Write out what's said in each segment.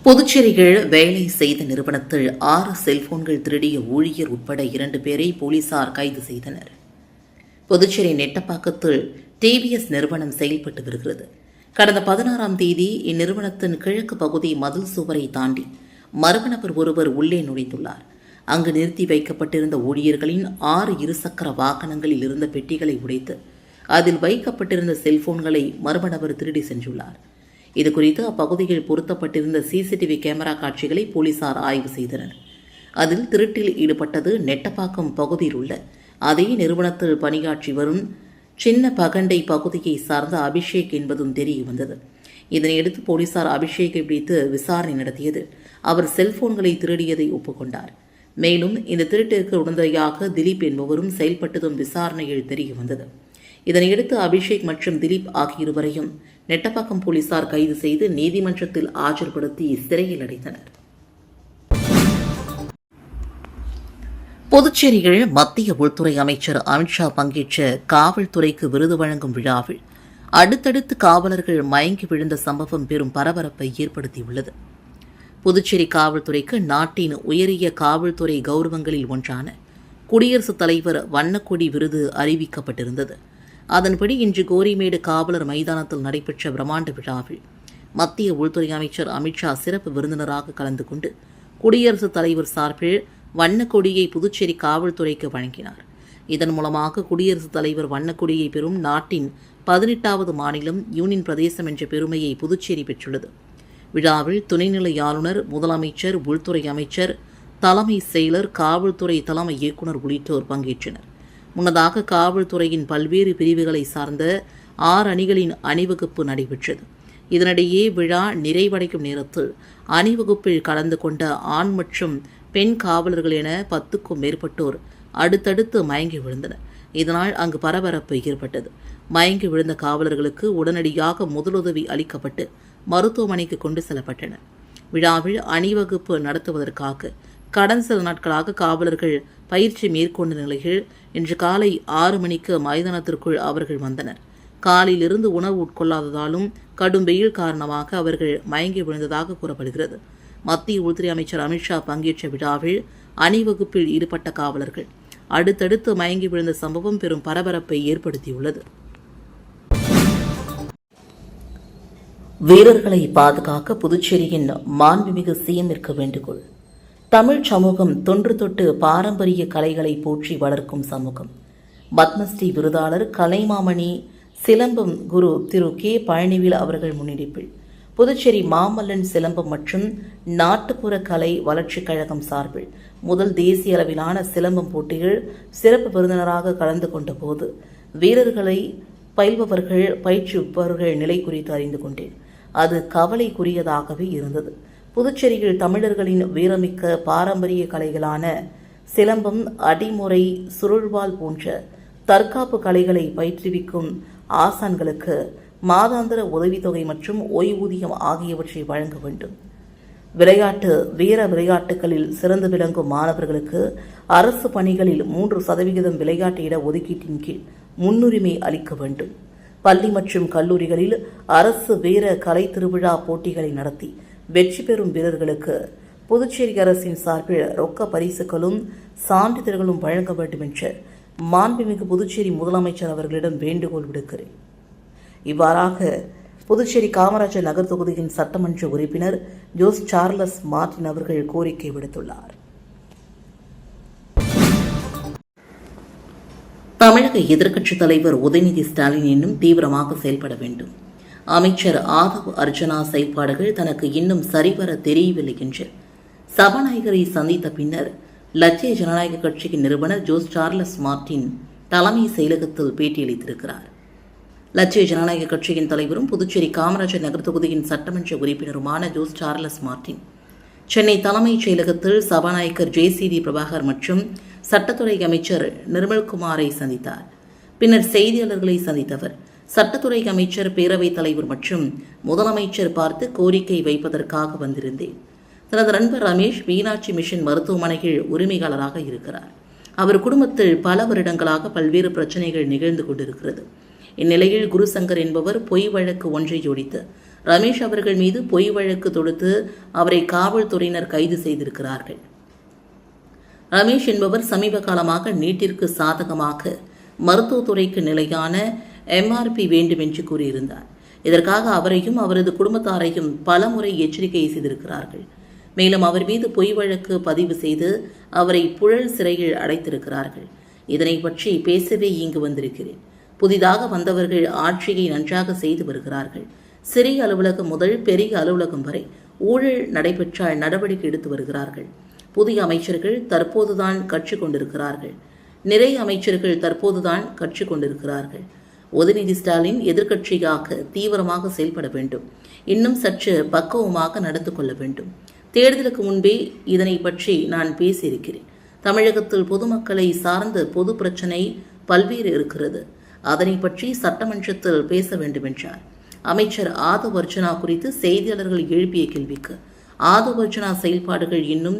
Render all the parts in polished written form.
புதுச்சேரியில் வேலை செய்த நிறுவனத்தில் 6 செல்போன்கள் திருடிய ஊழியர் உட்பட 2 பேரை போலீசார் கைது செய்தனர். புதுச்சேரி நெட்டப்பாக்கத்தில் டிவிஎஸ் நிறுவனம் செயல்பட்டு வருகிறது. கடந்த 16ஆம் தேதி இந்நிறுவனத்தின் கிழக்கு பகுதி மதில் சுவரை தாண்டி மர்ம நபர் ஒருவர் உள்ளே நுழைந்துள்ளார். அங்கு நிறுத்தி வைக்கப்பட்டிருந்த ஊழியர்களின் 6 இருசக்கர வாகனங்களில் இருந்த பெட்டிகளை உடைத்து அதில் வைக்கப்பட்டிருந்த செல்போன்களை மர்ம நபர் திருடி சென்றுள்ளார். இதுகுறித்து அப்பகுதியில் பொருத்தப்பட்டிருந்த சிசிடிவி கேமரா காட்சிகளை போலீசார் ஆய்வு செய்தனர். அதில் திருட்டில் ஈடுபட்டது நெட்டப்பாக்கம் பகுதியில் உள்ள அதே நிறுவனத்தில் பணியாற்றி வரும் சின்ன பகண்டை பகுதியை சார்ந்த அபிஷேக் என்பதும் தெரிய வந்தது. இதனையடுத்து போலீசார் அபிஷேக்கை பிடித்து விசாரணை நடத்தியது. அவர் செல்போன்களை திருடியதை ஒப்புக்கொண்டார். மேலும் இந்த திருட்டிற்கு உடந்தையாக திலீப் என்பவரும் செயல்பட்டதும் விசாரணையில் தெரிய வந்தது. இதனையடுத்து அபிஷேக் மற்றும் திலீப் ஆகிய இருவரையும் நெட்டப்பாக்கம் போலீசார் கைது செய்து நீதிமன்றத்தில் ஆஜர்படுத்தி சிறையில் அடைத்தனர். புதுச்சேரியில் மத்திய உள்துறை அமைச்சர் அமித்ஷா பங்கேற்ற காவல்துறைக்கு விருது வழங்கும் விழாவில் அடுத்தடுத்து காவலர்கள் மயங்கி விழுந்த சம்பவம் பெரும் பரபரப்பை ஏற்படுத்தியுள்ளது. புதுச்சேரி காவல்துறைக்கு நாட்டின் உயரிய காவல்துறை கௌரவங்களில் ஒன்றான குடியரசுத் தலைவர் வண்ணக்கொடி விருது அறிவிக்கப்பட்டிருந்தது. அதன்படி இன்று கோரிமேடு காவலர் மைதானத்தில் நடைபெற்ற பிரம்மாண்ட விழாவில் மத்திய உள்துறை அமைச்சர் அமித்ஷா சிறப்பு விருந்தினராக கலந்து கொண்டு குடியரசுத் தலைவர் சார்பில் வண்ணக்கொடியை புதுச்சேரி காவல்துறைக்கு வழங்கினார். இதன் மூலமாக குடியரசுத் தலைவர் வண்ணக்கொடியை பெறும் நாட்டின் 18வது மாநிலம் யூனியன் பிரதேசம் என்ற பெருமையை புதுச்சேரி பெற்றுள்ளது. விழாவில் துணைநிலை ஆளுநர், முதலமைச்சர், உள்துறை அமைச்சர், தலைமை செயலர், காவல்துறை தலைமை இயக்குநர் உள்ளிட்டோர் பங்கேற்றனர். முன்னதாக காவல்துறையின் பல்வேறு பிரிவுகளை சார்ந்த 6 அணிகளின் அணிவகுப்பு நடைபெற்றது. இதனிடையே விழா நிறைவடையும் நேரத்தில் அணிவகுப்பில் கலந்து கொண்ட ஆண் மற்றும் பெண் காவலர்கள் என 10க்கும் மேற்பட்டோர் அடுத்தடுத்து மயங்கி விழுந்தனர். இதனால் அங்கு பரபரப்பு ஏற்பட்டது. மயங்கி விழுந்த காவலர்களுக்கு உடனடியாக முதலுதவி அளிக்கப்பட்டு மருத்துவமனைக்கு கொண்டு செல்லப்பட்டனர். விழாவில் அணிவகுப்பு நடத்துவதற்காக கடந்த சில நாட்களாக காவலர்கள் பயிற்சி மேற்கொண்ட நிலையில் இன்று காலை 6 மணிக்கு மைதானத்திற்குள் அவர்கள் வந்தனர். காலையிலிருந்து உணவு உட்கொள்ளாததாலும் கடும் வெயில் காரணமாக அவர்கள் மயங்கி விழுந்ததாக கூறப்படுகிறது. மத்திய உள்துறை அமைச்சர் அமித்ஷா பங்கேற்ற விழாவில் அணிவகுப்பில் ஈடுபட்ட காவலர்கள் அடுத்தடுத்து மயங்கி விழுந்த சம்பவம் பெரும் பரபரப்பை ஏற்படுத்தியுள்ளது. வீரர்களை பாதுகாக்க புதுச்சேரியின் மாண்புமிகு சிஎம்மிற்கு வேண்டுகோள். தமிழ் சமூகம் தொன்று தொட்டு பாரம்பரிய கலைகளை போற்றி வளர்க்கும் சமூகம். பத்மஸ்ரீ விருதாளர் கலைமாமணி சிலம்பம் குரு திரு கே பழனிவேல் அவர்கள் முன்னெடுப்பில் புதுச்சேரி மாமல்லன் சிலம்பம் மற்றும் நாட்டுப்புற கலை வளர்ச்சிக் கழகம் சார்பில் முதல் தேசிய அளவிலான சிலம்பம் போட்டியில் சிறப்பு விருந்தினராக கலந்து கொண்ட போது வீரர்களை பயில்பவர்கள் பயிற்சிப்பவர்கள் நிலை குறித்து அறிந்து கொண்டேன். அது கவலைக்குரியதாகவே இருந்தது. புதுச்சேரியில் தமிழர்களின் வீரமிக்க பாரம்பரிய கலைகளான சிலம்பம், அடிமுறை, சுருள்வாள் போன்ற தற்காப்பு கலைகளை பயிற்றுவிக்கும் ஆசான்களுக்கு மாதாந்திர உதவித்தொகை மற்றும் ஓய்வூதியம் ஆகியவற்றை வழங்க வேண்டும். வீர விளையாட்டுகளில் சிறந்து விளங்கும் மாணவர்களுக்கு அரசு பணிகளில் 3% விளையாட்டு இட ஒதுக்கீட்டின் கீழ் முன்னுரிமை அளிக்க வேண்டும். பள்ளி மற்றும் கல்லூரிகளில் அரசு வீர கலை திருவிழா போட்டிகளை நடத்தி வெற்றி பெறும் வீரர்களுக்கு புதுச்சேரி அரசின் சார்பில் ரொக்க பரிசுகளும் சான்றிதழ்களும் வழங்க வேண்டும் என்று மாண்புமிகு புதுச்சேரி முதலமைச்சர் அவர்களிடம் வேண்டுகோள் விடுக்கிறேன். இவ்வாறாக புதுச்சேரி காமராஜர் நகர் தொகுதியின் சட்டமன்ற உறுப்பினர் ஜோஸ் சார்லஸ் மார்டின் அவர்கள் கோரிக்கை விடுத்துள்ளார். தமிழக எதிர்க்கட்சித் தலைவர் உதயநிதி ஸ்டாலின் இன்னும் தீவிரமாக செயல்பட வேண்டும். அமைச்சர் ஆதவ் அர்ஜுனா செயல்பாடுகள் தனக்கு இன்னும் சரிவர தெரியவில்லை என்று சபாநாயகரை சந்தித்த பின்னர் லட்சிய ஜனநாயக கட்சியின் நிறுவனர் ஜோஸ் சார்லஸ் மார்டின் தலைமை செயலகத்தில் பேட்டியளித்திருக்கிறார். லட்சிய ஜனநாயக கட்சியின் தலைவரும் புதுச்சேரி காமராஜர் நகர் தொகுதியின் சட்டமன்ற உறுப்பினருமான ஜோஸ் சார்லஸ் மார்டின் சென்னை தலைமைச் செயலகத்தில் சபாநாயகர் JCD பிரபாகர் மற்றும் சட்டத்துறை அமைச்சர் நிர்மல்குமாரை சந்தித்தார். பின்னர் செய்தியாளர்களை சந்தித்தவர் சட்டத்துறை அமைச்சர், பேரவைத் தலைவர் மற்றும் முதலமைச்சர் பார்த்து கோரிக்கை வைப்பதற்காக வந்திருந்தேன். தனது நண்பர் ரமேஷ் மீனாட்சி மிஷன் மருத்துவமனையில் உரிமையாளராக இருக்கிறார். அவர் குடும்பத்தில் பல வருடங்களாக பல்வேறு பிரச்சனைகள் நிகழ்ந்து கொண்டிருக்கிறது. இந்நிலையில் குருசங்கர் என்பவர் பொய் வழக்கு ஒன்றை ஜோடித்து ரமேஷ் அவர்கள் மீது பொய் வழக்கு தொடுத்து அவரை காவல்துறையினர் கைது செய்திருக்கிறார்கள். ரமேஷ் என்பவர் சமீப காலமாக நீட்டிற்கு சாதகமாக மருத்துவத்துறைக்கு நிலையான MRP வேண்டும் என்று கூறியிருந்தார். இதற்காக அவரையும் அவரது குடும்பத்தாரையும் பலமுறை எச்சரிக்கை செய்திருக்கிறார்கள். மேலும் அவர் மீது பொய் வழக்கு பதிவு செய்து அவரை புழல் சிறையில் அடைத்திருக்கிறார்கள். இதனை பற்றி பேசவே இங்கு வந்திருக்கிறேன். புதிதாக வந்தவர்கள் ஆட்சியை நன்றாக செய்து வருகிறார்கள். சிறிய அலுவலகம் முதல் பெரிய அலுவலகம் வரை ஊழல் நடைபெற்றால் நடவடிக்கை எடுத்து வருகிறார்கள். புதிய அமைச்சர்கள் தற்போதுதான் கட்சி கொண்டிருக்கிறார்கள். நிறைய அமைச்சர்கள் தற்போதுதான் கட்சி கொண்டிருக்கிறார்கள். உதயநிதி ஸ்டாலின் எதிர்க்கட்சியாக தீவிரமாக செயல்பட வேண்டும். இன்னும் சற்று பக்குவமாக நடந்து கொள்ள வேண்டும். தேர்தலுக்கு முன்பே இதனை பற்றி நான் பேசியிருக்கிறேன். தமிழகத்தில் பொதுமக்களை சார்ந்த பொது பிரச்சனை பல்வேறு இருக்கிறது. அதனை பற்றி சட்டமன்றத்தில் பேச வேண்டும் என்றார். அமைச்சர் ஆதவ் அர்ஜுனா குறித்து செய்தியாளர்கள் எழுப்பிய கேள்விக்கு ஆதவ் அர்ஜுனா செயல்பாடுகள் இன்னும்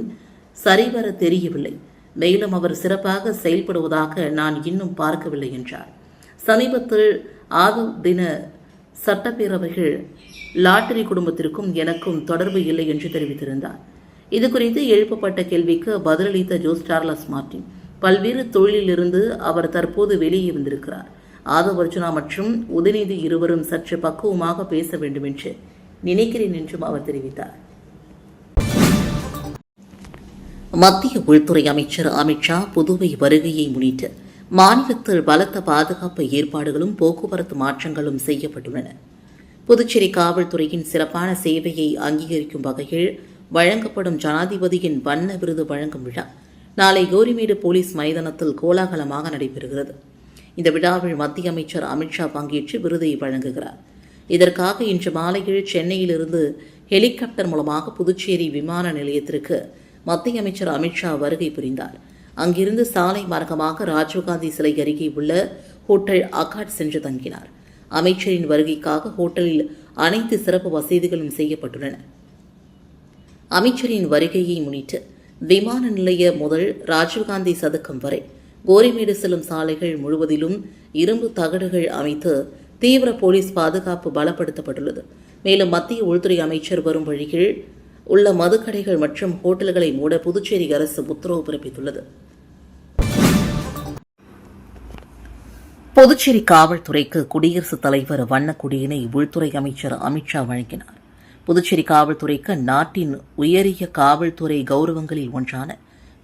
சரிவர தெரியவில்லை. மேலும் அவர் சிறப்பாக செயல்படுவதாக நான் இன்னும் பார்க்கவில்லை என்றார். சமீபத்தில் ஆதவ் தின சட்டப்பேரவைகள் லாட்டரி குடும்பத்திற்கும் எனக்கும் தொடர்பு இல்லை என்று தெரிவித்திருந்தார். இதுகுறித்து எழுப்பப்பட்ட கேள்விக்கு பதிலளித்த ஜோஸ் சார்லஸ் மார்டின் பல்வேறு தொழிலிலிருந்து அவர் தற்போது வெளியே வந்திருக்கிறார். ஆதவ் அர்ஜுனா மற்றும் உதயநிதி இருவரும் சற்று பக்குவமாக பேச வேண்டும் என்று நினைக்கிறேன் என்றும் அவர் தெரிவித்தார். மத்திய உள்துறை அமைச்சர் அமித்ஷா புதுவை வருகையை முன்னிட்டு மாநிலத்தில் பலத்த பாதுகாப்பு ஏற்பாடுகளும் போக்குவரத்து மாற்றங்களும் செய்யப்பட்டுள்ளன. புதுச்சேரி காவல்துறையின் சிறப்பான சேவையை அங்கீகரிக்கும் வகையில் வழங்கப்படும் ஜனாதிபதியின் வண்ண விருது வழங்கும் விழா நாளை கோரிமேடு போலீஸ் மைதானத்தில் கோலாகலமாக நடைபெறுகிறது. இந்த விழாவில் மத்திய அமைச்சர் அமித்ஷா பங்கேற்று விருதை வழங்குகிறார். இதற்காக இன்று மாலையில் சென்னையிலிருந்து ஹெலிகாப்டர் மூலமாக புதுச்சேரி விமான நிலையத்திற்கு மத்திய அமைச்சர் அமித்ஷா வருகை புரிந்தார். அங்கிருந்து சாலை மார்க்கமாக ராஜீவ்காந்தி சிலை அருகே உள்ள ஹோட்டல் அகாட் சென்று தங்கினார். அமைச்சரின் வருகைக்காக ஹோட்டலில் அனைத்து சிறப்பு வசதிகளும் செய்யப்பட்டுள்ளன. அமைச்சரின் வருகையை முன்னிட்டு விமான நிலையம் முதல் ராஜீவ்காந்தி சதுக்கம் வரை கோரிமேடு செல்லும் சாலைகள் முழுவதிலும் இரும்பு தகடுகள் அமைத்து தீவிர போலீஸ் பாதுகாப்பு பலப்படுத்தப்பட்டுள்ளது. மேலும் மத்திய உள்துறை அமைச்சர் வரும் வழியில் உள்ள மதுக்கடைகள் மற்றும் ஹோட்டல்களை மூட புதுச்சேரி அரசு உத்தரவு பிறப்பித்துள்ளது. புதுச்சேரி காவல்துறைக்கு குடியரசுத் தலைவர் வண்ணக்கொடியினை உள்துறை அமைச்சர் அமித்ஷா வழங்கினார். புதுச்சேரி காவல்துறைக்கு நாட்டின் உயரிய காவல்துறை கௌரவங்களில் ஒன்றான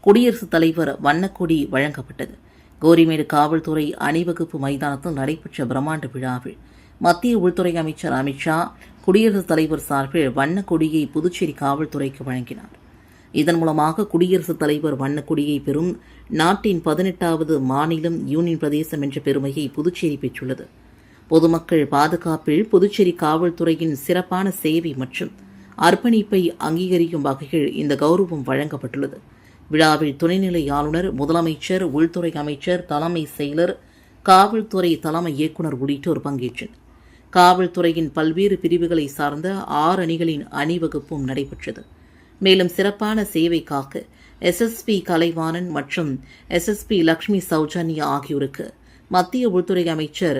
குடியரசுத் தலைவர் வண்ணக்கொடி வழங்கப்பட்டது. கோரிமேடு காவல்துறை அணிவகுப்பு மைதானத்தில் நடைபெற்ற பிரம்மாண்ட விழாவில் மத்திய உள்துறை அமைச்சர் அமித்ஷா குடியரசுத் தலைவர் சார்பில் வண்ணக்கொடியை புதுச்சேரி காவல்துறைக்கு வழங்கினார். இதன் மூலமாக குடியரசுத் தலைவர் வண்ணக்கொடியை பெறும் நாட்டின் 18வது மாநிலம் யூனியன் பிரதேசம் என்ற பெருமையை புதுச்சேரி பெற்றுள்ளது. பொதுமக்கள் பாதுகாப்பில் புதுச்சேரி காவல்துறையின் சிறப்பான சேவை மற்றும் அர்ப்பணிப்பை அங்கீகரிக்கும் வகையில் இந்த கௌரவம் வழங்கப்பட்டுள்ளது. விழாவில் துணைநிலை ஆளுநர், முதலமைச்சர், உள்துறை அமைச்சர், தலைமை செயலர், காவல்துறை தலைமை இயக்குநர் உள்ளிட்டோர் பங்கேற்றனர். காவல்துறையின் பல்வேறு பிரிவுகளை சார்ந்த 6 அணிகளின் அணிவகுப்பும் நடைபெற்றது. மேலும் சிறப்பான சேவைக்காக SSP கலைவாணன் மற்றும் SSP லக்ஷ்மி சௌஜன்யா ஆகியோருக்கு மத்திய உள்துறை அமைச்சர்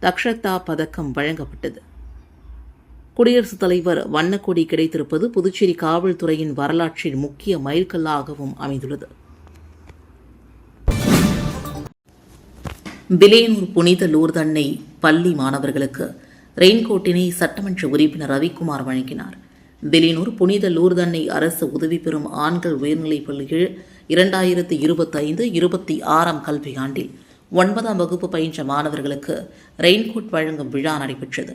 தக்ஷதா பதக்கம் வழங்கப்பட்டது. குடியரசுத் தலைவர் வண்ணக்கொடி கிடைத்திருப்பது புதுச்சேரி காவல்துறையின் வரலாற்றில் முக்கிய மைல்கல்லாகவும் அமைந்துள்ளது. வில்லியனூர் புனித லூர்தன்னை பள்ளி மாணவர்களுக்கு ரெயின்கோட்டினை சட்டமன்ற உறுப்பினர் ரவிக்குமார் வழங்கினார். வில்லியனூர் புனித லூர்தன்னை அரசு உதவி பெறும் ஆண்கள் உயர்நிலைப் பள்ளியில் 2025-26 கல்வியாண்டில் 9ஆம் வகுப்பு பயின்ற மாணவர்களுக்கு ரெயின்கோட் வழங்கும் விழா நடைபெற்றது.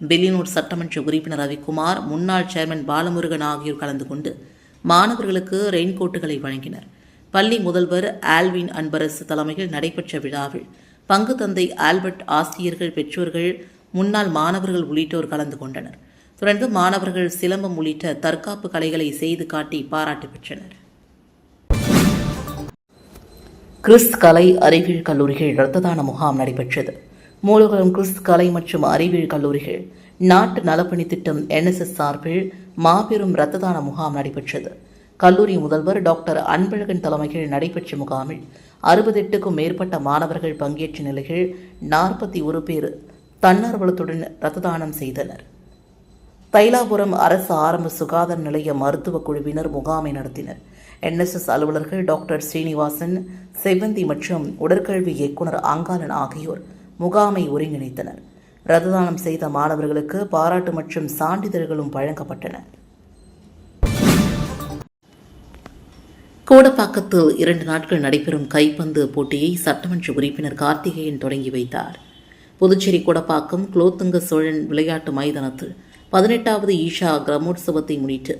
வில்லியனூர் சட்டமன்ற உறுப்பினர் ரவிக்குமார், முன்னாள் சேர்மன் பாலமுருகன் ஆகியோர் கலந்து கொண்டு மாணவர்களுக்கு ரெயின்கோட்டுகளை வழங்கினர். பள்ளி முதல்வர் ஆல்வின் அன்பரசு தலைமையில் நடைபெற்ற விழாவில் பங்கு தந்தை ஆல்பர்ட், ஆசிரியர்கள், பெற்றோர்கள், முன்னாள் மாணவர்கள் உள்ளிட்டோர் கலந்து கொண்டனர். தொடர்ந்து மாணவர்கள் சிலம்பம் உள்ளிட்ட தற்காப்பு கலைகளை செய்து காட்டி பாராட்டு பெற்றனர். கிறிஸ்த் கலை அறிவியல் கல்லூரிகள் இரத்த தான முகாம் நடைபெற்றது. மூலகுளம் கிறிஸ்த் கலை மற்றும் அறிவியல் கல்லூரிகள் நாட்டு நலப்பணி திட்டம் NSS சார்பில் மாபெரும் இரத்த தான முகாம் நடைபெற்றது. கல்லூரி முதல்வர் டாக்டர் அன்பழகன் தலைமையில் நடைபெற்ற முகாமில் 68க்கும் மேற்பட்ட மாணவர்கள் பங்கேற்ற நிலையில் 41 பேர் தன்னார்வலத்துடன் இரத்த தானம் செய்தனர். தைலாபுரம் அரசு ஆரம்ப சுகாதார நிலைய மருத்துவக் குழுவினர் முகாமை நடத்தினர். NSS அலுவலர்கள் டாக்டர் ஸ்ரீனிவாசன், செவ்வந்தி மற்றும் உடற்கல்வி இயக்குநர் அங்காளன் ஆகியோர் முகாமை ஒருங்கிணைத்தனர். இரத்த தானம் செய்த மாணவர்களுக்கு பாராட்டு மற்றும் சான்றிதழ்களும் வழங்கப்பட்டன. கோடப்பாக்கத்தில் 2 நாட்கள் நடைபெறும் கைப்பந்து போட்டியை சட்டமன்ற உறுப்பினர் கார்த்திகேயன் தொடங்கி வைத்தார். புதுச்சேரி கோடப்பாக்கம் குலோத்துங்க சோழன் விளையாட்டு மைதானத்தில் 18வது ஈஷா கிராமோற்சவத்தை முன்னிட்டு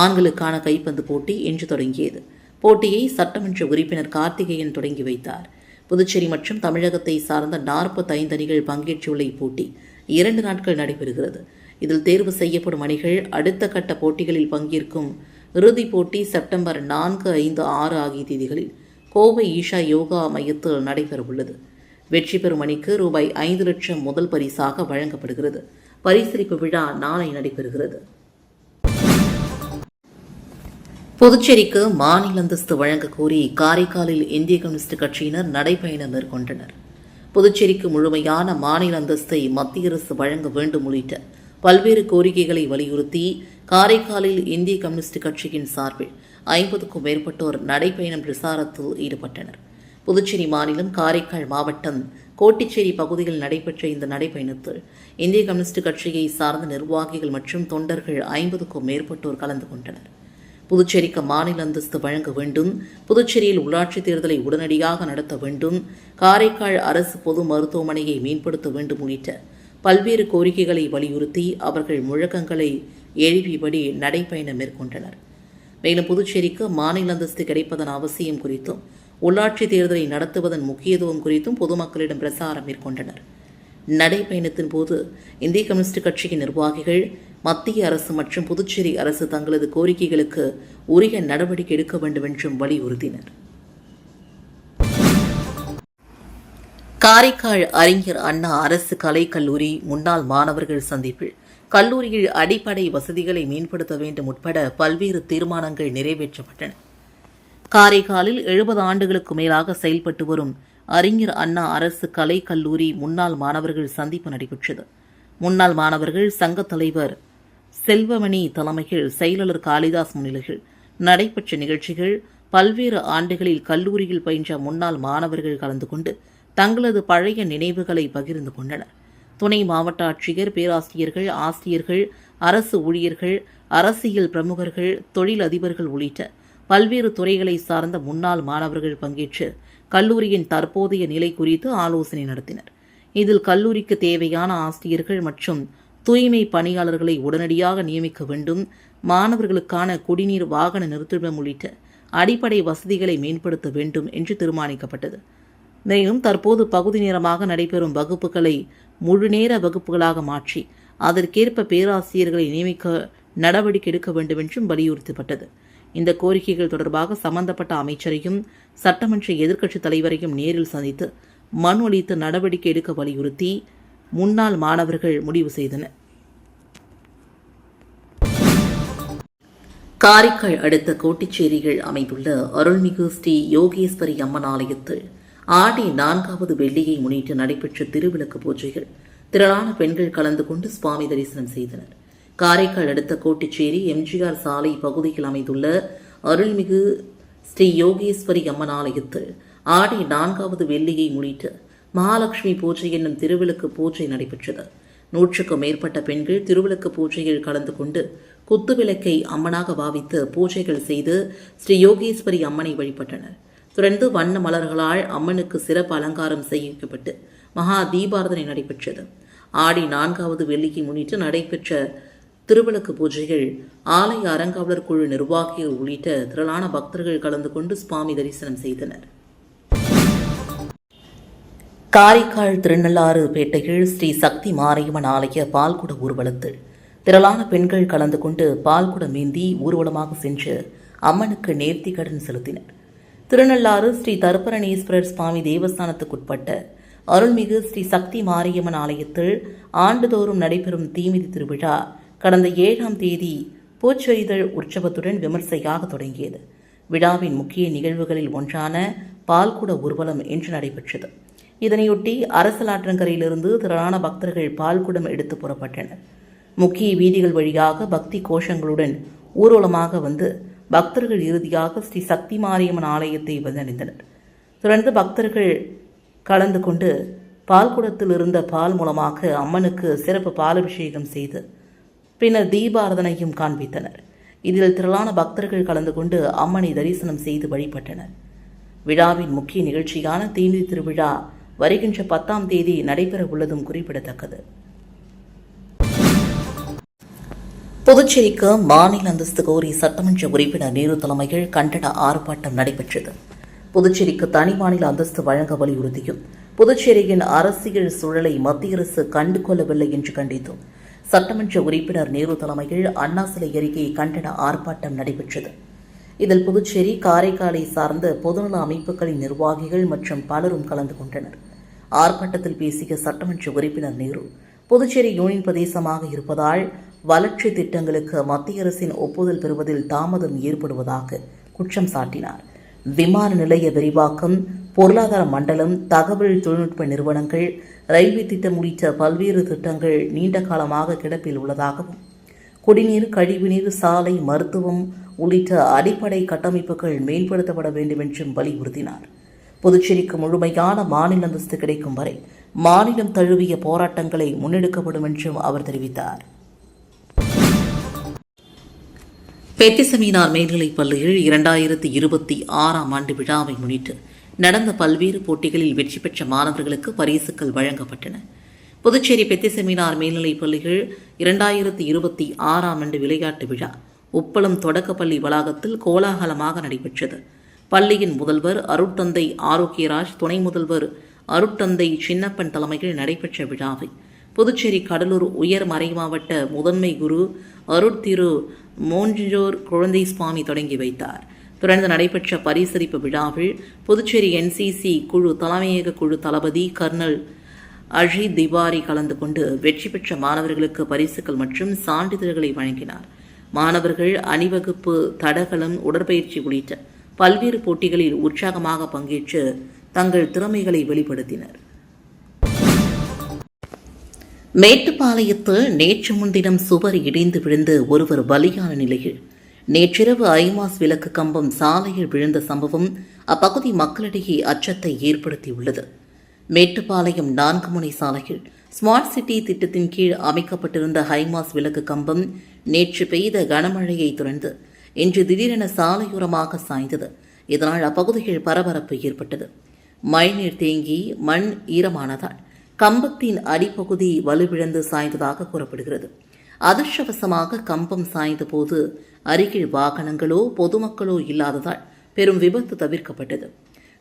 ஆண்களுக்கான கைப்பந்து போட்டி இன்று தொடங்கியது. போட்டியை சட்டமன்ற உறுப்பினர் கார்த்திகேயன் தொடங்கி வைத்தார். புதுச்சேரி மற்றும் தமிழகத்தை சார்ந்த 45 அணிகள் பங்கேற்றுள்ள இப்போட்டி 2 நாட்கள் நடைபெறுகிறது. இதில் தேர்வு செய்யப்படும் அணிகள் அடுத்த கட்ட போட்டிகளில் பங்கேற்கும். இறுதிப் போட்டி செப்டம்பர் 4, 5, 6 ஆகிய தேதிகளில் கோவை ஈஷா யோகா மையத்தில் நடைபெறவுள்ளது. வெற்றி பெறும் அணிக்கு ரூபாய் 5 லட்சம் முதல் பரிசாக வழங்கப்படுகிறது. பரிசளிப்பு விழா நாளை நடைபெறுகிறது. புதுச்சேரிக்கு மாநில அந்தஸ்து வழங்க கோரி காரைக்காலில் இந்திய கம்யூனிஸ்ட் கட்சியினர் நடைபயணம் மேற்கொண்டனர். புதுச்சேரிக்கு முழுமையான மாநில அந்தஸ்தை மத்திய அரசு வழங்க வேண்டும் உள்ளிட்ட பல்வேறு கோரிக்கைகளை வலியுறுத்தி காரைக்காலில் இந்திய கம்யூனிஸ்ட் கட்சியின் சார்பில் 50க்கும் மேற்பட்டோர் நடைபயணம் பிரசாரத்தில் ஈடுபட்டனர். புதுச்சேரி மாநிலம் காரைக்கால் மாவட்டம் கோட்டிச்சேரி பகுதியில் நடைபெற்ற இந்த நடைபயணத்தில் இந்திய கம்யூனிஸ்ட் கட்சியை சார்ந்த நிர்வாகிகள் மற்றும் தொண்டர்கள் 50க்கும் மேற்பட்டோர் கலந்து கொண்டனர். புதுச்சேரிக்கு மாநில அந்தஸ்து வழங்க வேண்டும், புதுச்சேரியில் உள்ளாட்சித் தேர்தலை உடனடியாக நடத்த வேண்டும், காரைக்கால் அரசு பொது மருத்துவமனையை மேம்படுத்த வேண்டும் உள்ளிட்ட பல்வேறு கோரிக்கைகளை வலியுறுத்தி அவர்கள் முழக்கங்களை எழுப்பியபடி நடைபயணம் மேற்கொண்டனர். மேலும் புதுச்சேரிக்கு மாநில அந்தஸ்து கிடைப்பதன் அவசியம் குறித்தும் உள்ளாட்சித் தேர்தலை நடத்துவதன் முக்கியத்துவம் குறித்தும் பொதுமக்களிடம் பிரசாரம் மேற்கொண்டனர். நடைபயணத்தின் போது இந்திய கம்யூனிஸ்ட் கட்சியின் நிர்வாகிகள் மத்திய அரசு மற்றும் புதுச்சேரி அரசு தங்களது கோரிக்கைகளுக்கு உரிய நடவடிக்கை எடுக்க வேண்டும் என்றும் வலியுறுத்தினர். காரைக்கால் அறிஞர் அண்ணா அரசு கலைக்கல்லூரி முன்னாள் மாணவர்கள் சந்திப்பில் கல்லூரியில் அடிப்படை வசதிகளை மேம்படுத்த வேண்டும் உட்பட பல்வேறு தீர்மானங்கள் நிறைவேற்றப்பட்டன. காரைக்காலில் 70 ஆண்டுகளுக்கு மேலாக செயல்பட்டு வரும் அறிஞர் அண்ணா அரசு கலைக்கல்லூரி முன்னாள் மாணவர்கள் சந்திப்பு நடைபெற்றது. முன்னாள் மாணவர்கள் சங்க தலைவர் செல்வமணி தலைமையில் செயலாளர் காளிதாஸ் முன்னிலையில் நடைபெற்ற நிகழ்ச்சிகள் பல்வேறு ஆண்டுகளில் கல்லூரியில் பயின்ற முன்னாள் மாணவர்கள் கலந்து கொண்டு தங்களது பழைய நினைவுகளை பகிர்ந்து கொண்டனர். துணை மாவட்ட ஆட்சியர், பேராசிரியர்கள், ஆசிரியர்கள், அரசு ஊழியர்கள், அரசியல் பிரமுகர்கள், தொழில் அதிபர்கள் உள்ளிட்ட பல்வேறு துறைகளை சார்ந்த முன்னாள் மாணவர்கள் பங்கேற்று கல்லூரியின் தற்போதைய நிலை குறித்து ஆலோசனை நடத்தினர். இதில் கல்லூரிக்கு தேவையான ஆசிரியர்கள் மற்றும் தூய்மை பணியாளர்களை உடனடியாக நியமிக்க வேண்டும், மாணவர்களுக்கான குடிநீர், வாகன நிறுத்துமிடம் உள்ளிட்ட அடிப்படை வசதிகளை மேம்படுத்த வேண்டும் என்று தீர்மானிக்கப்பட்டது. மேலும் தற்போது பகுதி நேரமாக நடைபெறும் வகுப்புகளை முழுநேர வகுப்புகளாக மாற்றி அதற்கேற்ப பேராசிரியர்களை நியமிக்க நடவடிக்கை எடுக்க வேண்டும் என்றும் வலியுறுத்தப்பட்டது. இந்த கோரிக்கைகள் தொடர்பாக சம்பந்தப்பட்ட அமைச்சரையும் சட்டமன்ற எதிர்க்கட்சித் தலைவரையும் நேரில் சந்தித்து மனு அளித்து நடவடிக்கை எடுக்க வலியுறுத்தி முன்னாள் மாணவர்கள் முடிவு செய்தனர். காரைக்கால் அடுத்த கோட்டிச்சேரியில் அமைந்துள்ள அருள்மிகு ஸ்ரீ யோகேஸ்வரி அம்மன் ஆலயத்தில் ஆடி 4வது வெள்ளியை முன்னிட்டு நடைபெற்ற திருவிளக்கு பூஜைகள் திரளான பெண்கள் கலந்து கொண்டு சுவாமி தரிசனம் செய்தனர். காரைக்கால் அடுத்த கோட்டிச்சேரி எம்ஜிஆர் சாலை பகுதியில் அமைந்துள்ள அருள்மிகு ஸ்ரீ யோகேஸ்வரி அம்மன் ஆலயத்தில் ஆடி 4வது வெள்ளியை முன்னிட்டு மகாலட்சுமி பூஜை என்னும் திருவிளக்கு பூஜை நடைபெற்றது. 100க்கும் மேற்பட்ட பெண்கள் திருவிளக்கு பூஜையில் கலந்து கொண்டு குத்துவிளக்கை அம்மனாக பாவித்து பூஜைகள் செய்து ஸ்ரீ யோகேஸ்வரி அம்மனை வழிபட்டனர். தொடர்ந்து வண்ண மலர்களால் அம்மனுக்கு சிறப்பு அலங்காரம் செய்யப்பட்டு மகா தீபாரதனை நடைபெற்றது. ஆடி 4வது வெள்ளியை முன்னிட்டு நடைபெற்ற திருவிளக்கு பூஜைகள் ஆலய அறங்காவலர் குழு நிர்வாகிகள் உள்ளிட்ட திரளான பக்தர்கள் கலந்து கொண்டு சுவாமி தரிசனம் செய்தனர். காரைக்கால் திருநள்ளாறு பேட்டையில் ஸ்ரீ சக்தி மாரியம்மன் ஆலய பால்குட ஊர்வலத்தில் திரளான பெண்கள் கலந்து கொண்டு பால்குடம் ஏந்தி ஊர்வலமாக சென்று அம்மனுக்கு நேர்த்திக்கடன் செலுத்தினர். திருநள்ளாறு ஸ்ரீ தர்ப்பரணேஸ்வரர் சுவாமி தேவஸ்தானத்துக்குட்பட்ட அருள்மிகு ஸ்ரீ சக்தி மாரியம்மன் ஆலயத்தில் ஆண்டுதோறும் நடைபெறும் தீமிதி திருவிழா கடந்த 7ஆம் தேதி பூச்சொரிதல் உற்சவத்துடன் விமர்சையாக தொடங்கியது. விழாவின் முக்கிய நிகழ்வுகளில் ஒன்றான பால்குட ஊர்வலம் இன்று நடைபெற்றது. இதனையொட்டி அரசலாற்றங்கரையிலிருந்து திரளான பக்தர்கள் பால்குடம் எடுத்து புறப்பட்டனர். முக்கிய வீதிகள் வழியாக பக்தி கோஷங்களுடன் ஊர்வலமாக வந்து பக்தர்கள் இறுதியாக ஸ்ரீ சக்தி மாரியம்மன் ஆலயத்தை வந்தடைந்தனர். தொடர்ந்து பக்தர்கள் கலந்து கொண்டு பால்குடத்தில் இருந்த பால் மூலமாக அம்மனுக்கு சிறப்பு பாலபிஷேகம் செய்து பின்னர் தீபாரதனையும் காண்பித்தனர். இதில் திரளான பக்தர்கள் கலந்து கொண்டு அம்மனை தரிசனம் செய்து வழிபட்டனர். விழாவின் முக்கிய நிகழ்ச்சியான தீமிதி திருவிழா வருகின்ற 10ஆம் தேதி நடைபெற உள்ளதும் குறிப்பிடத்தக்கது. புதுச்சேரிக்கு மாநில அந்தஸ்து கோரி சட்டமன்ற உறுப்பினர் நேரு தலைமையில் கண்டன ஆர்ப்பாட்டம் நடைபெற்றது. புதுச்சேரிக்கு தனி மாநில அந்தஸ்து வழங்க வலியுறுத்தியும் புதுச்சேரியின் அரசியல் சூழலை மத்திய அரசு கண்டுகொள்ளவில்லை என்று கண்டித்தும் சட்டமன்ற உறுப்பினர் நேரு தலைமையில் அண்ணா சிலை அருகே கண்டன ஆர்ப்பாட்டம் நடைபெற்றது. இதில் புதுச்சேரி, காரைக்காலை சார்ந்த பொதுநல அமைப்புகளின் நிர்வாகிகள் மற்றும் பலரும் கலந்து கொண்டனர். ஆர்ப்பாட்டத்தில் பேசிய சட்டமன்ற உறுப்பினர் நேரு, புதுச்சேரி யூனியன் பிரதேசமாக இருப்பதால் வளர்ச்சி திட்டங்களுக்கு மத்திய அரசின் ஒப்புதல் பெறுவதில் தாமதம் ஏற்படுவதாக குற்றம் சாட்டினார். விமான நிலைய விரிவாக்கம், பொருளாதார மண்டலம், தகவல் தொழில்நுட்ப நிறுவனங்கள், ரயில்வே திட்டம் உள்ளிட்ட பல்வேறு திட்டங்கள் நீண்ட காலமாக கிடப்பில் உள்ளதாகவும், குடிநீர், கழிவுநீர், சாலை, மருத்துவம் உள்ளிட்ட அடிப்படை கட்டமைப்புகள் மேம்படுத்தப்பட வேண்டும் என்றும் வலியுறுத்தினார். புதுச்சேரிக்கு முழுமையான மாநில அந்தஸ்து கிடைக்கும் வரை மாநிலம் தழுவிய போராட்டங்களை முன்னெடுக்கப்படும் என்றும் அவர் தெரிவித்தார். பெத்திசெமினார் மேல்நிலைப் பள்ளியில் 2026ஆம் ஆண்டு விழாவை முன்னிட்டு நடந்த பல்வேறு போட்டிகளில் வெற்றி பெற்ற மாணவர்களுக்கு பரிசுகள் வழங்கப்பட்டன. புதுச்சேரி பெத்திசெமினார் மேல்நிலைப் பள்ளிகள் 2026ஆம் ஆண்டு விளையாட்டு விழா உப்பளம் தொடக்கப்பள்ளி வளாகத்தில் கோலாகலமாக நடைபெற்றது. பள்ளியின் முதல்வர் அருட்தந்தை ஆரோக்கியராஜ், துணை முதல்வர் அருட்தந்தை சின்னப்பன் தலைமையில் நடைபெற்ற விழாவை புதுச்சேரி கடலூர் உயர் மறைமாவட்ட முதன்மை குரு அருட்திரு மோஞ்சோர் குழந்தை சுவாமி தொடங்கி வைத்தார். தொடர்ந்து நடைபெற்ற பரிசளிப்பு விழாவில் புதுச்சேரி NCC குழு தலைமையக குழு தளபதி கர்னல் அஜித் திவாரி கலந்து கொண்டு வெற்றி பெற்ற மாணவர்களுக்கு பரிசுகள் மற்றும் சான்றிதழ்களை வழங்கினார். மாணவர்கள் அணிவகுப்பு, தடகளம், உடற்பயிற்சி உள்ளிட்ட பல்வேறு போட்டிகளில் உற்சாகமாக பங்கேற்று தங்கள் திறமைகளை வெளிப்படுத்தினர். மேட்டுப்பாளையத்தில் நேற்று முன்தினம் சுவர் இடிந்து விழுந்து ஒருவர் பலியான நிலையில் நேற்றிரவு ஐமாஸ் விளக்கு கம்பம் சாலையில் விழுந்த சம்பவம் அப்பகுதி மக்களிடையே அச்சத்தை ஏற்படுத்தியுள்ளது. மேட்டுப்பாளையம் 4 முனை சாலையில் ஸ்மார்ட் சிட்டி திட்டத்தின் கீழ் அமைக்கப்பட்டிருந்த ஹைமாஸ் விளக்கு கம்பம் நேற்று பெய்த கனமழையை தொடர்ந்து இன்று திடீரென சாலையோரமாக சாய்ந்தது. இதனால் அப்பகுதியில் பரபரப்பு ஏற்பட்டது. மழைநீர் தேங்கி மண் ஈரமானதால் கம்பத்தின் அடிப்பகுதி வலுவிழந்து சாய்ந்ததாக கூறப்படுகிறது. அதிர்ஷ்டவசமாக கம்பம் சாய்ந்த போது அருகில் வாகனங்களோ பொதுமக்களோ இல்லாததால் பெரும் விபத்து தவிர்க்கப்பட்டது.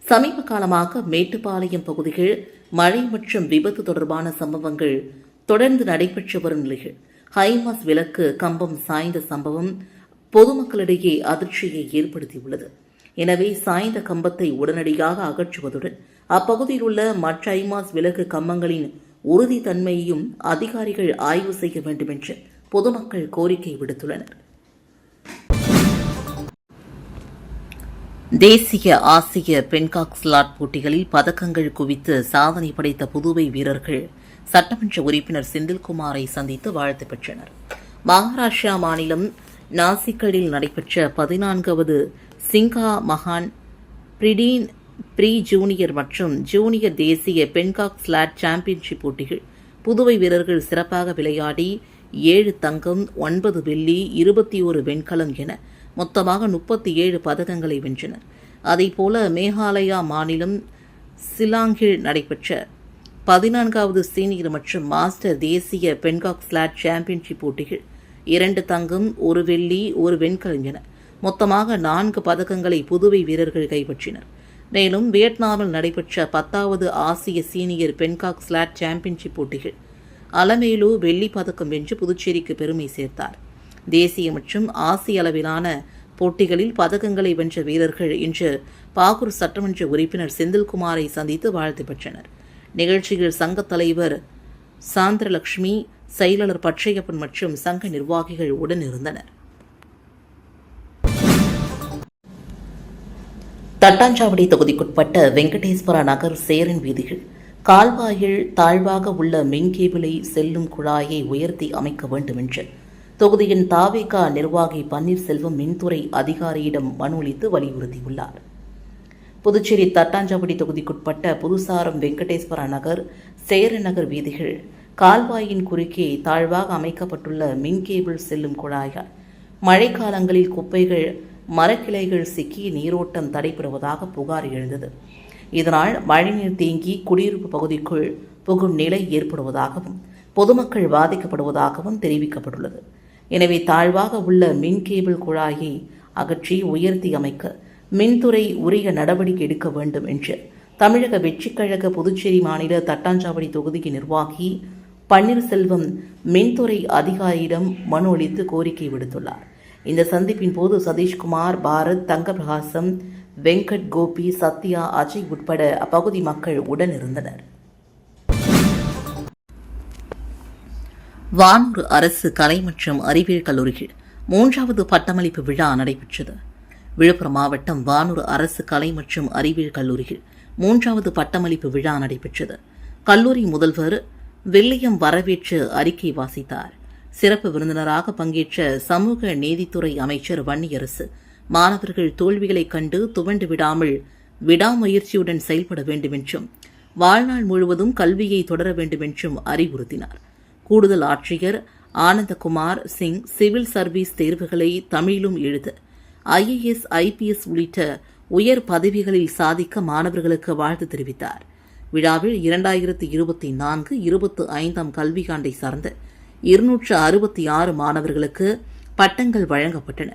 சமீப காலமாக மேட்டுப்பாளையம் பகுதிகள் மழை மற்றும் விபத்து தொடர்பான சம்பவங்கள் தொடர்ந்து நடைபெற்று வரும் நிலையில் ஹைமாஸ் விளக்கு கம்பம் சாய்ந்த சம்பவம் பொதுமக்களிடையே அதிர்ச்சியை ஏற்படுத்தியுள்ளது. எனவே சாய்ந்த கம்பத்தை உடனடியாக அகற்றுவதுடன் அப்பகுதியில் உள்ள மற்ற ஐமாஸ் விளக்கு கம்பங்களின் உறுதித்தன்மையையும் அதிகாரிகள் ஆய்வு செய்ய வேண்டும் என்று பொதுமக்கள் கோரிக்கை விடுத்துள்ளனர். தேசிய, ஆசிய பென்காக் ஸ்லாட் போட்டிகளில் பதக்கங்கள் குவித்து சாதனை படைத்த புதுவை வீரர்கள் சட்டமன்ற உறுப்பினர் செந்தில்குமாரை சந்தித்து வாழ்த்து பெற்றனர். மகாராஷ்டிரா மாநிலம் நாசிக்கில் நடைபெற்ற 14வது சிங்கா மகான் ப்ரீ ஜூனியர் மற்றும் ஜூனியர் தேசிய பென்காக் ஸ்லாட் சாம்பியன்ஷிப் போட்டிகள் புதுவை வீரர்கள் சிறப்பாக விளையாடி 7 தங்கம், 9 வெள்ளி, 21 வெண்கலம் என மொத்தமாக 37 பதக்கங்களை வென்றனர். அதேபோல மேகாலயா மாநிலம் சிலாங்கில் நடைபெற்ற 14வது சீனியர் மற்றும் மாஸ்டர் தேசிய பென்காக் ஸ்லாட் சாம்பியன்ஷிப் போட்டிகள் 2 தங்கம், 1 வெள்ளி, 1 வெண்கலம் என மொத்தமாக 4 பதக்கங்களை புதுவை வீரர்கள் கைப்பற்றினர். மேலும் வியட்நாமில் நடைபெற்ற 10வது ஆசிய சீனியர் பென்காக் ஸ்லாட் சாம்பியன்ஷிப் போட்டிகள் அலமேலு வெள்ளி பதக்கம் வென்று புதுச்சேரிக்கு பெருமை சேர்த்தார். தேசிய மற்றும் ஆசிய அளவிலான போட்டிகளில் பதக்கங்களை வென்ற வீரர்கள் இன்று பாகூர் சட்டமன்ற உறுப்பினர் செந்தில்குமாரை சந்தித்து வாழ்த்து பெற்றனர். நிகழ்ச்சியில் சங்கத் தலைவர் சாந்திரலட்சுமி, செயலாளர் பச்சையப்பன் மற்றும் சங்க நிர்வாகிகள் உடனிருந்தனர். தட்டாஞ்சாவடி தொகுதிக்குட்பட்ட வெங்கடேஸ்வரா நகர் சேரன் வீதியில் கால்வாயில் தாழ்வாக உள்ள மின் கேபிளை செல்லும் குழாயை உயர்த்தி அமைக்க வேண்டும் என்று தொகுதியின் தாவேகா நிர்வாகி பன்னீர்செல்வம் மின்துறை அதிகாரியிடம் மனு அளித்து வலியுறுத்தியுள்ளார். புதுச்சேரி தட்டாஞ்சாவடி தொகுதிக்குட்பட்ட புதுசாரம் வெங்கடேஸ்வரா நகர் சேரன் நகர் வீதிகள் கால்வாயின் குறுக்கே தாழ்வாக அமைக்கப்பட்டுள்ள மின் கேபிள் செல்லும் குழாயால் மழைக்காலங்களில் குப்பைகள் மரக்கிளைகள் சிக்கி நீரோட்டம் தடைபடுவதாக புகார் எழுந்தது. இதனால் மழைநீர் தேங்கி குடியிருப்பு பகுதிக்குள் புகும் நிலை ஏற்படுவதாகவும் பொதுமக்கள் பாதிக்கப்படுவதாகவும் தெரிவிக்கப்பட்டுள்ளது. எனவே தாழ்வாக உள்ள மின் கேபிள் குழாயை அகற்றி உயர்த்தி அமைக்க மின்துறை உரிய நடவடிக்கை எடுக்க வேண்டும் என்று தமிழக வெற்றிக் கழக புதுச்சேரி மாநில தட்டாஞ்சாவடி தொகுதி நிர்வாகி பன்னீர்செல்வம் மின்துறை அதிகாரியிடம் மனு அளித்து கோரிக்கை விடுத்துள்ளார். இந்த சந்திப்பின் போது சதீஷ்குமார், பாரத், தங்கபிரகாசம், வெங்கட், கோபி, சத்யா, அஜய் உட்பட அப்பகுதி மக்கள் உடனிருந்தனர். வானூர் அரசு கலை மற்றும் அறிவியல் கல்லூரியில் 3வது பட்டமளிப்பு விழா நடைபெற்றது. விழுப்புரம் மாவட்டம் வானூர் அரசு கலை மற்றும் அறிவியல் கல்லூரியில் 3வது பட்டமளிப்பு விழா நடைபெற்றது. கல்லூரி முதல்வர் வில்லியம் வரவேற்று அறிக்கை வாசித்தார். சிறப்பு விருந்தினராக பங்கேற்ற சமூக நீதித்துறை அமைச்சர் வன்னியரசு மாணவர்கள் தோல்விகளைக் கண்டு துவண்டு விடாமல் விடாமுயற்சியுடன் செயல்பட வேண்டும் என்றும் வாழ்நாள் முழுவதும் கல்வியை தொடர வேண்டும் என்றும் அறிவுறுத்தினார். கூடுதல் ஆட்சியர் ஆனந்தகுமார் சிங் சிவில் சர்வீஸ் தேர்வுகளை தமிழிலும் எழுத IAS, IPS உள்ளிட்ட உயர் பதவிகளில் சாதிக்க மாணவர்களுக்கு வாழ்த்து தெரிவித்தார். விழாவில் 2024-25 கல்வியாண்டை சார்ந்த 266 மாணவர்களுக்கு பட்டங்கள் வழங்கப்பட்டன.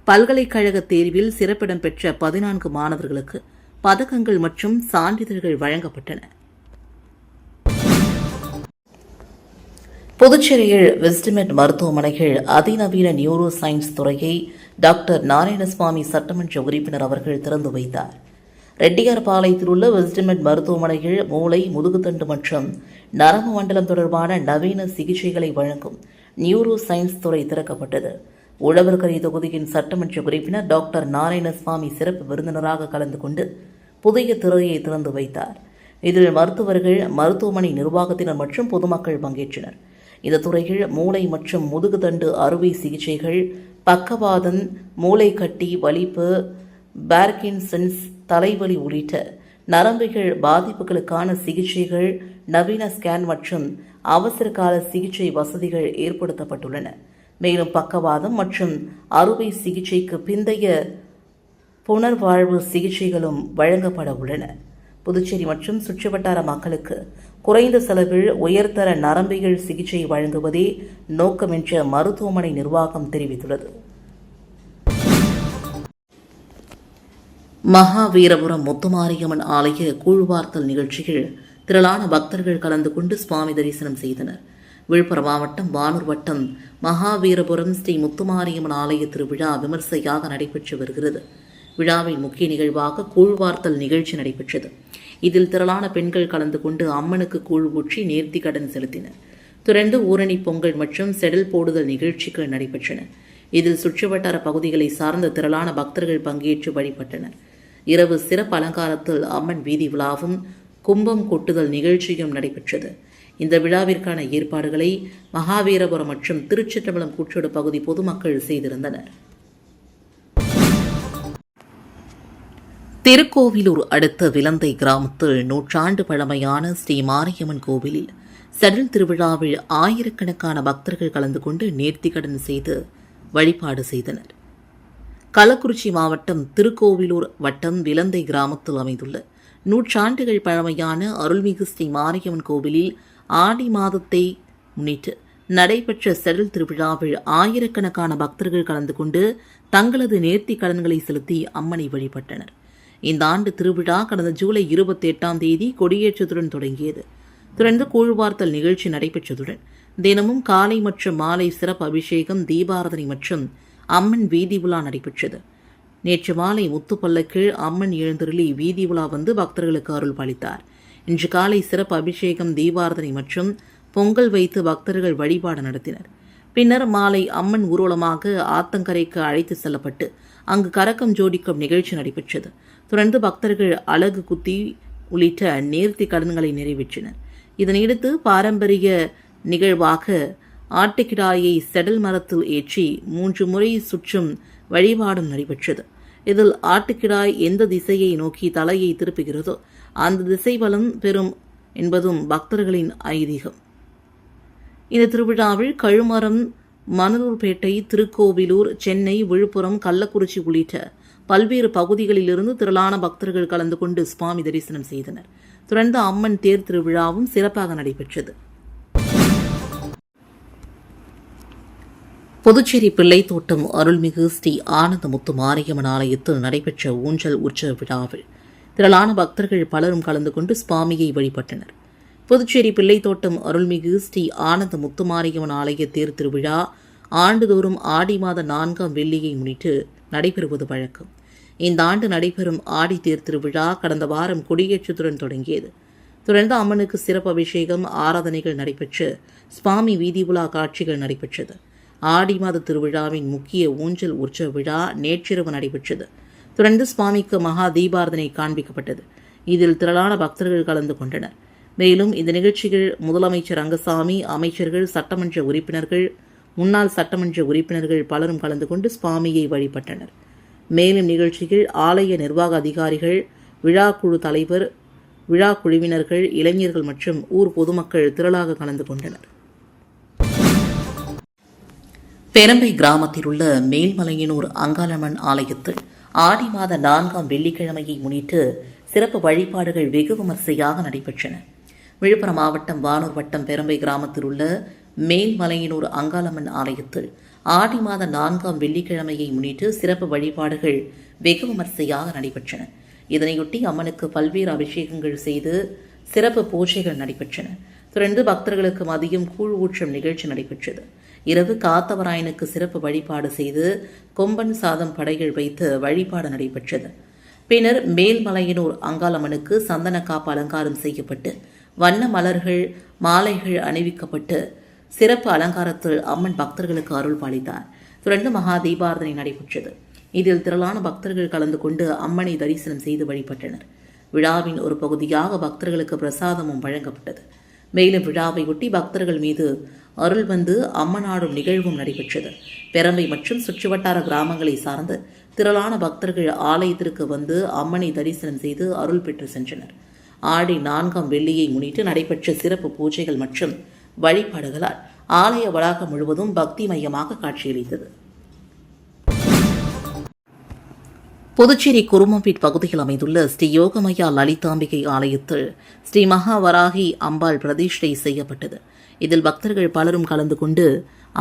பல்கலைக்கழக தேர்வில் சிறப்பிடம் பெற்ற 14 மாணவர்களுக்கு பதக்கங்கள் மற்றும் சான்றிதழ்கள் வழங்கப்பட்டன. புதுச்சேரியில் வெஸ்ட்மெட் மருத்துவமனையில் அதிநவீன நியூரோ சயின்ஸ் துறையை டாக்டர் நாராயணசுவாமி சட்டமன்ற உறுப்பினர் அவர்கள் திறந்து வைத்தார். ரெட்டியார்பாளையத்தில் உள்ள வெஸ்ட்மெட் மருத்துவமனையில் மூளை, முதுகுத்தண்டு மற்றும் நரம்பு மண்டலம் தொடர்பான நவீன சிகிச்சைகளை வழங்கும் நியூரோ சயின்ஸ் துறை திறக்கப்பட்டது. உழவர்கரை தொகுதியின் சட்டமன்ற உறுப்பினர் டாக்டர் நாராயணசுவாமி சிறப்பு விருந்தினராக கலந்து கொண்டு புதிய துறையை திறந்து வைத்தார். இதில் மருத்துவர்கள், மருத்துவமனை நிர்வாகத்தினர் மற்றும் பொதுமக்கள் பங்கேற்றனர். இந்த துறையில் மூளை மற்றும் முதுகுத்தண்டு அறுவை சிகிச்சைகள், பக்கவாதம், மூளை கட்டி, வலிப்பு, பார்கின்சன்ஸ், தலைவலி உள்ளிட்ட நரம்புகள் பாதிப்புகளுக்கான சிகிச்சைகள், நவீன ஸ்கேன் மற்றும் அவசர கால சிகிச்சை வசதிகள் ஏற்படுத்தப்பட்டுள்ளன. மேலும் பக்கவாதம் மற்றும் அறுவை சிகிச்சைக்கு பிந்தைய புனர்வாழ்வு சிகிச்சைகளும் வழங்கப்பட உள்ளன. புதுச்சேரி மற்றும் சுற்றுவட்டார மக்களுக்கு குறைந்த செலவில் உயர்தர நரம்பியல் சிகிச்சை வழங்குவதே நோக்கம் என்ற மருத்துவமனை நிர்வாகம் தெரிவித்துள்ளது. மகாவீரபுரம் முத்துமாரியம்மன் ஆலய கூழ்வார்த்தல் நிகழ்ச்சியில் திரளான பக்தர்கள் கலந்து கொண்டு சுவாமி தரிசனம் செய்தனர். விழுப்புரம் மாவட்டம் வானூர் வட்டம் மகாவீரபுரம் ஸ்ரீ முத்துமாரியம்மன் ஆலய திருவிழா விமர்சையாக நடைபெற்று வருகிறது. விழாவின் முக்கிய நிகழ்வாக கூழ்வார்த்தல் நிகழ்ச்சி நடைபெற்றது. இதில் திரளான பெண்கள் கலந்து கொண்டு அம்மனுக்கு கூழ் ஊற்றி நேர்த்தி கடன் செலுத்தினர். தொடர்ந்து ஊரணி பொங்கல் மற்றும் செடல் போடுதல் நிகழ்ச்சிகள் நடைபெற்றன. இதில் சுற்றுவட்டார பகுதிகளை சார்ந்த திரளான பக்தர்கள் பங்கேற்று வழிபட்டனர். இரவு சிறப்பு அலங்காரத்தில் அம்மன் வீதி விழாவும் கும்பம் கொட்டுதல் நிகழ்ச்சியும் நடைபெற்றது. இந்த விழாவிற்கான ஏற்பாடுகளை மகாவீரபுரம் மற்றும் திருச்சிற்றம்பலம் கூற்றோடு பகுதி பொதுமக்கள் செய்திருந்தனர். திருக்கோவிலூர் அடுத்த விலந்தை கிராமத்தில் 100 ஆண்டு பழமையான ஸ்ரீ மாரியம்மன் கோவிலில் செடல் திருவிழாவில் ஆயிரக்கணக்கான பக்தர்கள் கலந்து கொண்டு நேர்த்திக்கடன் செய்து வழிபாடு செய்தனர். கள்ளக்குறிச்சி மாவட்டம் திருக்கோவிலூர் வட்டம் விலந்தை கிராமத்தில் அமைந்துள்ள 100 ஆண்டுகள் பழமையான அருள்மிகு ஸ்ரீ மாரியம்மன் கோவிலில் ஆடி மாதத்தை முன்னிட்டு நடைபெற்ற செடல் திருவிழாவில் ஆயிரக்கணக்கான பக்தர்கள் கலந்து கொண்டு தங்களது நேர்த்தி கடன்களை செலுத்தி அம்மனை வழிபட்டனர். இந்த ஆண்டு திருவிழா கடந்த ஜூலை 28 கொடியேற்றத்துடன் தொடங்கியது. தொடர்ந்து கூழ்வார்த்தல் நிகழ்ச்சி நடைபெற்றதுடன் தினமும் காலை மற்றும் மாலை சிறப்பு அபிஷேகம், தீபாராதனை மற்றும் அம்மன் வீதி உலா நடைபெற்றது. நேற்று மாலை முத்துப்பல்லக்கில் அம்மன் எழுந்தருளி வீதி உலா வந்து பக்தர்களுக்கு அருள் பாலித்தார். இன்று காலை சிறப்பு அபிஷேகம், தீபாராதனை மற்றும் பொங்கல் வைத்து பக்தர்கள் வழிபாடு நடத்தினர். பின்னர் மாலை அம்மன் ஊர்வலமாக ஆத்தங்கரைக்கு அழைத்து செல்லப்பட்டு அங்கு கரகம் ஜோடிக்கும் நிகழ்ச்சி நடைபெற்றது. தொடர்ந்து பக்தர்கள் அலகு குத்தி உள்ளிட்ட நேர்த்தி கடன்களை நிறைவேற்றினர். இதனையடுத்து பாரம்பரிய நிகழ்வாக ஆட்டுக்கிடாயை செடல் மரத்தில் ஏற்றி 3 முறை சுற்றும் வழிபாடும் நடைபெற்றது. இதில் ஆட்டுக்கிடாய் எந்த திசையை நோக்கி தலையை திருப்புகிறதோ அந்த திசை பலம் பெறும் என்பதும் பக்தர்களின் ஐதீகம். இந்த திருவிழாவில் கழுமரம், மணலூர்பேட்டை, திருக்கோவிலூர், சென்னை, விழுப்புரம், கள்ளக்குறிச்சி உள்ளிட்ட பல்வேறு பகுதிகளிலிருந்து திரளான பக்தர்கள் கலந்து கொண்டு சுவாமி தரிசனம் செய்தனர். தொடர்ந்து அம்மன் தேர் திருவிழாவும் சிறப்பாக நடைபெற்றது. புதுச்சேரி பிள்ளைத்தோட்டம் அருள்மிகு ஸ்ரீ ஆனந்தமுத்து மாரியம்மன் ஆலயத்தில் நடைபெற்ற ஊஞ்சல் உற்சவ விழாவில் திரளான பக்தர்கள் பலரும் கலந்து கொண்டு சுவாமியை வழிபட்டனர். புதுச்சேரி பிள்ளைத்தோட்டம் அருள்மிகு ஸ்ரீ ஆனந்த முத்துமாரியம்மன் ஆலய தேர் திருவிழா ஆண்டுதோறும் ஆடி மாத 4ஆம் வெள்ளியை முன்னிட்டு நடைபெறுவது வழக்கம். இந்த ஆண்டு நடைபெறும் ஆடி தேர் திருவிழா கடந்த வாரம் கொடியேற்றத்துடன் தொடங்கியது. தொடர்ந்து அம்மனுக்கு சிறப்பு அபிஷேகம், ஆராதனைகள் நடைபெற்று சுவாமி வீதி உலா காட்சிகள் நடைபெற்றது. ஆடி மாத திருவிழாவின் முக்கிய ஊஞ்சல் உற்சவ விழா நேற்றிரவு நடைபெற்றது. தொடர்ந்து சுவாமிக்கு மகா தீபாரதனை காண்பிக்கப்பட்டது. இதில் திரளான பக்தர்கள் கலந்து கொண்டனர். மேலும் இந்த நிகழ்ச்சிகள் முதலமைச்சர் ரங்கசாமி, அமைச்சர்கள், சட்டமன்ற உறுப்பினர்கள், முன்னாள் சட்டமன்ற உறுப்பினர்கள் பலரும் கலந்து கொண்டு சுவாமியை வழிபட்டனர். மேலும் நிகழ்ச்சிகள் ஆலய நிர்வாக அதிகாரிகள், விழா குழு தலைவர், விழா குழுவினர்கள், இளைஞர்கள் மற்றும் ஊர் பொதுமக்கள் திரளாக கலந்து கொண்டனர். பெரம்பை கிராமத்தில் உள்ள மேல்மலையனூர் அங்காளம்மன் ஆலயத்தில் ஆடி மாத 4ஆம் வெள்ளிக்கிழமையை முன்னிட்டு சிறப்பு வழிபாடுகள் வெகு விமர்சையாக நடைபெற்றன. விழுப்புரம் மாவட்டம் வானூர் வட்டம் பெரம்பை கிராமத்தில் உள்ள மேல்மலையனூர் அங்காளம்மன் ஆலயத்தில் ஆடி மாத 4ஆம் வெள்ளிக்கிழமையை முன்னிட்டு சிறப்பு வழிபாடுகள் வெகு விமர்சையாக நடைபெற்றன. இதனையொட்டி அம்மனுக்கு பல்வேறு அபிஷேகங்கள் செய்து சிறப்பு பூஜைகள் நடைபெற்றன. தொடர்ந்து பக்தர்களுக்கு மதியம் கூழ் ஊற்றும் நிகழ்ச்சி நடைபெற்றது. இரவு காத்தவராயனுக்கு சிறப்பு வழிபாடு செய்து கொம்பன் சாதம் படைகள் வைத்து வழிபாடு நடைபெற்றது. பின்னர் மேல்மலையனூர் அங்காளம்மனுக்கு சந்தன காப்பு அலங்காரம் செய்யப்பட்டு வண்ண மலர்கள், மாலைகள் அணிவிக்கப்பட்டு சிறப்பு அலங்காரத்தில் அம்மன் பக்தர்களுக்கு அருள் பாலித்தார். தொடர்ந்து மகா தீபாரதனை நடைபெற்றது. இதில் திரளான பக்தர்கள் கலந்து கொண்டு அம்மனை தரிசனம் செய்து வழிபட்டனர். விழாவின் ஒரு பகுதியாக பக்தர்களுக்கு பிரசாதமும் வழங்கப்பட்டது. மேலும் விழாவை ஒட்டி பக்தர்கள் மீது அருள் வந்து அம்மனாடும் நிகழ்வும் நடைபெற்றது. பெரம்பை மற்றும் சுற்றுவட்டார கிராமங்களை சார்ந்து திரளான பக்தர்கள் ஆலயத்திற்கு வந்து அம்மனை தரிசனம் செய்து அருள் பெற்று சென்றனர். ஆடி 4ஆம் வெள்ளியை முன்னிட்டு நடைபெற்ற சிறப்பு பூஜைகள் மற்றும் வழிபாடுகளால் ஆலய வளாகம் முழுவதும் பக்தி மையமாக காட்சியளித்தது. புதுச்சேரி குருமம்பேட் பகுதியில் அமைந்துள்ள ஸ்ரீ யோகமயா லலிதாம்பிகை ஆலயத்தில் ஸ்ரீ மகாவராகி அம்பாள் பிரதிஷ்டை செய்யப்பட்டது. இதில் பக்தர்கள் பலரும் கலந்து கொண்டு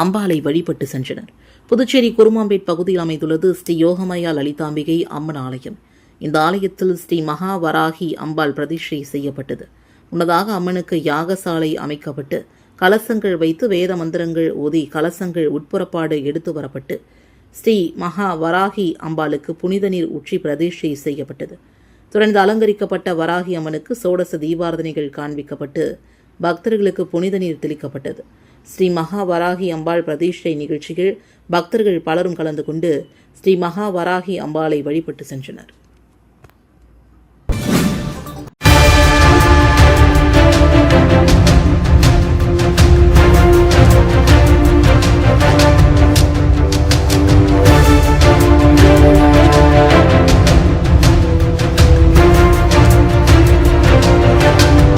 அம்பாளை வழிபட்டு சென்றனர். புதுச்சேரி குருமம்பேட் பகுதியில் அமைந்துள்ளது ஸ்ரீ யோகமயா லலிதாம்பிகை அம்மன் ஆலயம். இந்த ஆலயத்தில் ஸ்ரீ மகாவராகி அம்பாள் பிரதிஷ்டை செய்யப்பட்டது. முன்னதாக அம்மனுக்கு யாகசாலை அமைக்கப்பட்டு கலசங்கள் வைத்து வேத மந்திரங்கள் ஓதி கலசங்கள் உட்புறப்பாடு எடுத்து வரப்பட்டு ஸ்ரீ மகா வராகி அம்பாளுக்கு புனித நீர் ஊற்றி பிரதிஷ்டை செய்யப்பட்டது. தொடர்ந்து அலங்கரிக்கப்பட்ட வராகி அம்மனுக்கு சோடச தீபாரதனைகள் காண்பிக்கப்பட்டு பக்தர்களுக்கு புனித நீர் தெளிக்கப்பட்டது. ஸ்ரீ மகா வராகி அம்பாள் பிரதிஷ்டை நிகழ்ச்சிகள் பக்தர்கள் பலரும் கலந்து கொண்டு ஸ்ரீ மகா வராகி அம்பாளை வழிபட்டு சென்றனர்.